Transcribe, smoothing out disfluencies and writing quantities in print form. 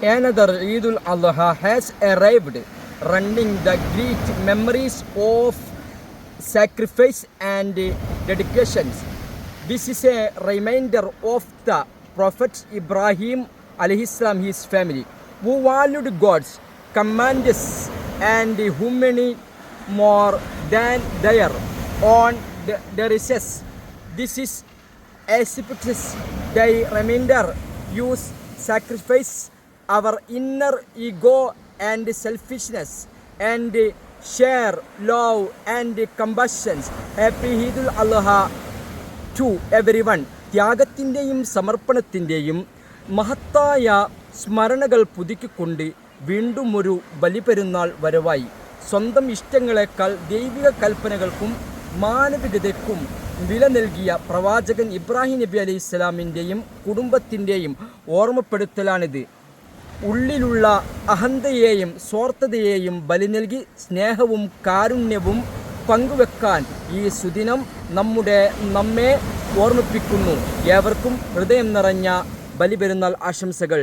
Another Eid al-Adha has arrived, running the great memories of sacrifice and dedications. This is a reminder of the Prophet Ibrahim alayhi salam, his family, who valued God's commands and humanity more than their own desires. This is auspicious day reminder use sacrifice our inner ego and selfishness and share love and compassion. Happy Eid al-Adha to everyone. ത്യാഗത്തിൻ്റെയും സമർപ്പണത്തിൻ്റെയും മഹത്തായ സ്മരണകൾ പുതുക്കിക്കൊണ്ട് വീണ്ടും ഒരു ബലിപെരുന്നാൾ വരവായി. സ്വന്തം ഇഷ്ടങ്ങളെക്കാൾ ദൈവിക കൽപ്പനകൾക്കും മാനവികതയ്ക്കും വില നൽകിയ പ്രവാചകൻ ഇബ്രാഹിം നബി അലൈഹി സ്വലാമിൻ്റെയും കുടുംബത്തിൻ്റെയും ഓർമ്മപ്പെടുത്തലാണിത്. ഉള്ളിലുള്ള അഹന്തയെയും സ്വാർത്ഥതയെയും ബലി നൽകി സ്നേഹവും കാരുണ്യവും പങ്കുവെക്കാൻ ഈ സുദിനം നമ്മെ ഓർമ്മിപ്പിക്കുന്നു. ഏവർക്കും ഹൃദയം നിറഞ്ഞ ബലിപെരുന്നാൾ ആശംസകൾ.